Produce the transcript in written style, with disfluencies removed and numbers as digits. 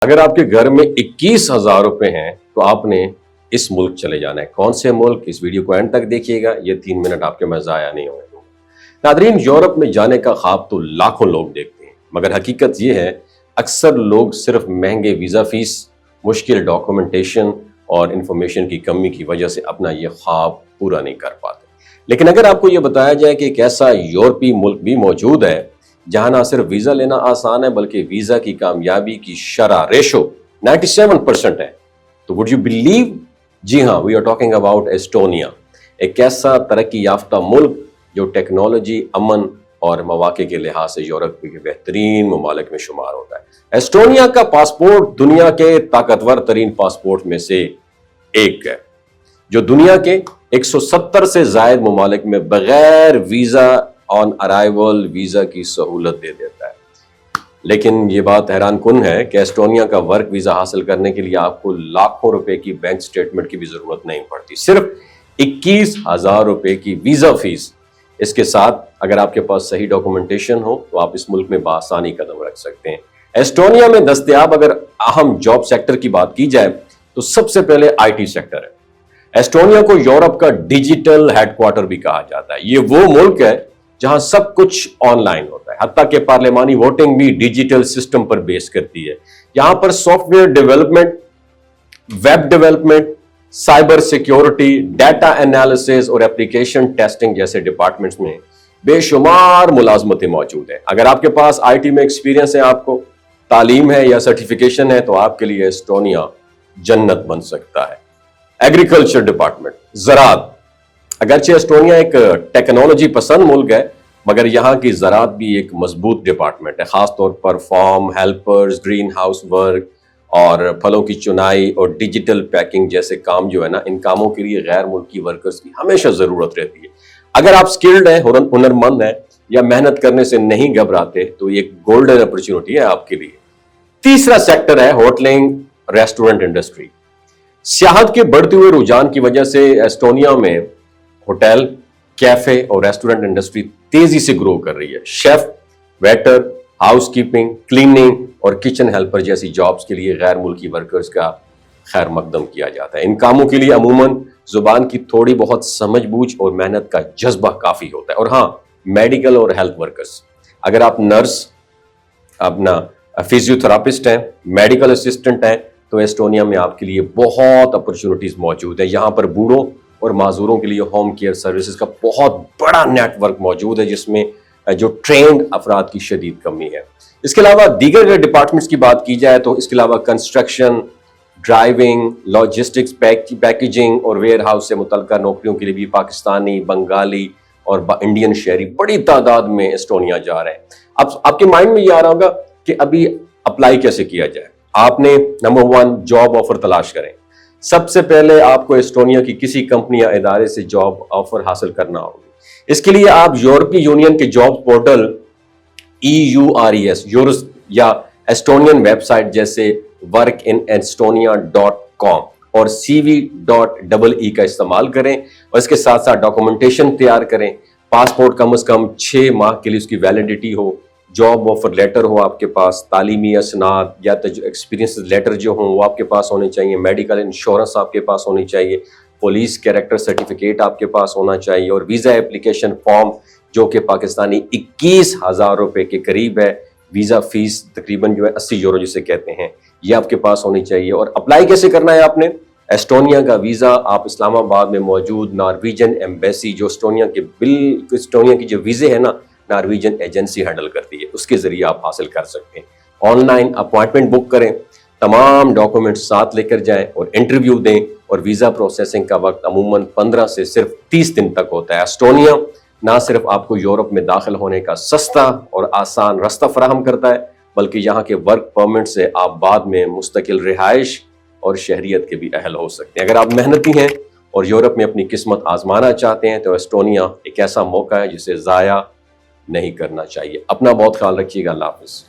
اگر آپ کے گھر میں 21,000 روپے ہیں تو آپ نے اس ملک چلے جانا ہے۔ کون سے ملک؟ اس ویڈیو کو اینڈ تک دیکھیے گا، یہ 3 منٹ آپ کے میں ضائع نہیں ہونے دوں گا۔ ناظرین، یورپ میں جانے کا خواب تو لاکھوں لوگ دیکھتے ہیں، مگر حقیقت یہ ہے اکثر لوگ صرف مہنگے ویزا فیس، مشکل ڈاکومنٹیشن اور انفارمیشن کی کمی کی وجہ سے اپنا یہ خواب پورا نہیں کر پاتے۔ لیکن اگر آپ کو یہ بتایا جائے کہ ایک ایسا یورپی ملک بھی موجود ہے جہاں نہ صرف ویزا لینا آسان ہے بلکہ ویزا کی کامیابی کی شرح ریشو 97% ہے، تو would you believe؟ جی ہاں، we are talking about Estonia, ایک ایسا ترقی یافتہ ملک جو ٹیکنالوجی، امن اور مواقع کے لحاظ سے یورپ کے بہترین ممالک میں شمار ہوتا ہے۔ ایسٹونیا کا پاسپورٹ دنیا کے طاقتور ترین پاسپورٹ میں سے ایک ہے، جو دنیا کے 170 سے زائد ممالک میں بغیر ویزا آن ارائیول ویزا کی سہولت دے دیتا ہے۔ لیکن یہ بات حیران کن ہے کہ ایسٹونیا کا ورک ویزا حاصل کرنے کے لیے آپ کو لاکھوں روپے کی بینک سٹیٹمنٹ کی بھی ضرورت نہیں پڑتی، صرف 21,000 روپے کی ویزا فیس۔ اس کے ساتھ اگر آپ کے پاس صحیح ڈاکومنٹیشن ہو تو آپ اس ملک میں بآسانی قدم رکھ سکتے ہیں۔ ایسٹونیا میں دستیاب اگر اہم جاب سیکٹر کی بات کی جائے تو سب سے پہلے آئی ٹی سیکٹر ہے۔ ایسٹونیا کو یورپ کا ڈیجیٹل ہیڈ کوارٹر بھی کہا جاتا ہے۔ یہ وہ ملک ہے جہاں سب کچھ آن لائن ہوتا ہے، حتیٰ کہ پارلیمانی ووٹنگ بھی ڈیجیٹل سسٹم پر بیس کرتی ہے۔ یہاں پر software development, web development, cyber security, data analysis اور اپلیکیشن ٹیسٹنگ جیسے ڈپارٹمنٹس میں بے شمار ملازمتیں موجود ہیں۔ اگر آپ کے پاس آئی ٹی میں ایکسپیرینس ہے، آپ کو تعلیم ہے یا سرٹیفیکیشن ہے تو آپ کے لیے ایسٹونیا جنت بن سکتا ہے۔ ایگریکلچر ڈپارٹمنٹ، زراعت، اگرچہ ایسٹونیا ایک ٹیکنالوجی پسند ملک ہے مگر یہاں کی زراعت بھی ایک مضبوط ڈپارٹمنٹ ہے، خاص طور پر farm helpers, greenhouse work اور پھلوں کی چنائی اور ڈیجیٹل پیکنگ جیسے کام جو ہے نا، ان کاموں کے لیے غیر ملکی ورکرز کی ہمیشہ ضرورت رہتی ہے۔ اگر آپ سکلڈ ہیں، ہنرمند ہیں یا محنت کرنے سے نہیں گھبراتے تو یہ ایک گولڈن اپرچونٹی ہے آپ کے لیے۔ تیسرا سیکٹر ہے ہوٹلنگ، ریسٹورنٹ انڈسٹری۔ سیاحت کے بڑھتے ہوئے رجحان کی وجہ سے ایسٹونیا میں ہوٹل، کیفے اور ریسٹورنٹ انڈسٹری تیزی سے گرو کر رہی ہے۔ Chef, waiter, housekeeping, cleaning اور کچن ہیلپر جیسی جابز کے لیے غیر ملکی ورکرز کا خیر مقدم کیا جاتا ہے۔ ان کاموں کے لیے عموماً زبان کی تھوڑی بہت سمجھ بوجھ اور محنت کا جذبہ کافی ہوتا ہے۔ اور ہاں، میڈیکل اور ہیلتھ ورکرز، اگر آپ نرس، اپنا فزیو تھراپسٹ ہیں، میڈیکل اسسٹنٹ ہیں تو ایسٹونیا میں آپ کے لیے بہت اپرچونٹیز موجود ہیں۔ یہاں پر بوڑھوں اور معذوروں کے لیے ہوم کیئر سروسز کا بہت بڑا نیٹ ورک موجود ہے، جس میں جو ٹرینڈ افراد کی شدید کمی ہے۔ اس کے علاوہ دیگر ڈپارٹمنٹس کی بات کی جائے تو اس کے علاوہ کنسٹرکشن، ڈرائیونگ، لاجسٹکس، پیکیجنگ اور ویئر ہاؤس سے متعلقہ نوکریوں کے لیے بھی پاکستانی، بنگالی اور انڈین شہری بڑی تعداد میں ایسٹونیا جا رہے ہیں۔ اب آپ کے مائنڈ میں یہ آ رہا ہوگا کہ ابھی اپلائی کیسے کیا جائے۔ آپ نے نمبر 1 جاب آفر تلاش کریں۔ سب سے پہلے آپ کو ایسٹونیا کی کسی کمپنی یا ادارے سے جاب آفر حاصل کرنا ہوگی۔ اس کے لیے آپ یورپی یونین کے جاب پورٹل EURES یورس یا ایسٹونین ویب سائٹ جیسے workinestonia.com اور CV.EE کا استعمال کریں اور اس کے ساتھ ساتھ ڈاکومنٹیشن تیار کریں۔ پاسپورٹ کم از کم 6 ماہ کے لیے اس کی ویلیڈیٹی ہو، جاب آفر لیٹر ہو آپ کے پاس، تعلیمی اسناد یا ایکسپیرینس لیٹر جو ہوں وہ آپ کے پاس ہونے چاہیے، میڈیکل انشورنس آپ کے پاس ہونی چاہیے، پولیس کیریکٹر سرٹیفکیٹ آپ کے پاس ہونا چاہیے اور ویزا اپلیکیشن فارم جو کہ پاکستانی 21,000 روپے کے قریب ہے۔ ویزا فیس تقریباً جو ہے 80 یورو جسے کہتے ہیں، یہ آپ کے پاس ہونی چاہیے۔ اور اپلائی کیسے کرنا ہے آپ نے؟ ایسٹونیا کا ویزا آپ اسلام آباد میں موجود نارویجن ایمبیسی، جو ایسٹونیا کی جو ویزے ہیں نا، نارویجن ایجنسی ہینڈل کرتی ہے، اس کے ذریعے آپ حاصل کر سکتے ہیں۔ آن لائن اپوائنٹمنٹ بک کریں، تمام ڈاکومنٹ ساتھ لے کر جائیں اور انٹرویو دیں، اور ویزا پروسیسنگ کا وقت عموماً 15 سے صرف 30 دن تک ہوتا ہے۔ ایسٹونیا نہ صرف آپ کو یورپ میں داخل ہونے کا سستا اور آسان راستہ فراہم کرتا ہے بلکہ یہاں کے ورک پرمٹ سے آپ بعد میں مستقل رہائش اور شہریت کے بھی اہل ہو سکتے ہیں۔ اگر آپ محنتی ہیں اور یورپ میں اپنی قسمت آزمانا چاہتے ہیں تو ایسٹونیا ایک ایسا موقع ہے جسے ضائع نہیں کرنا چاہیے۔ اپنا بہت خیال رکھیے گا۔ اللہ حافظ۔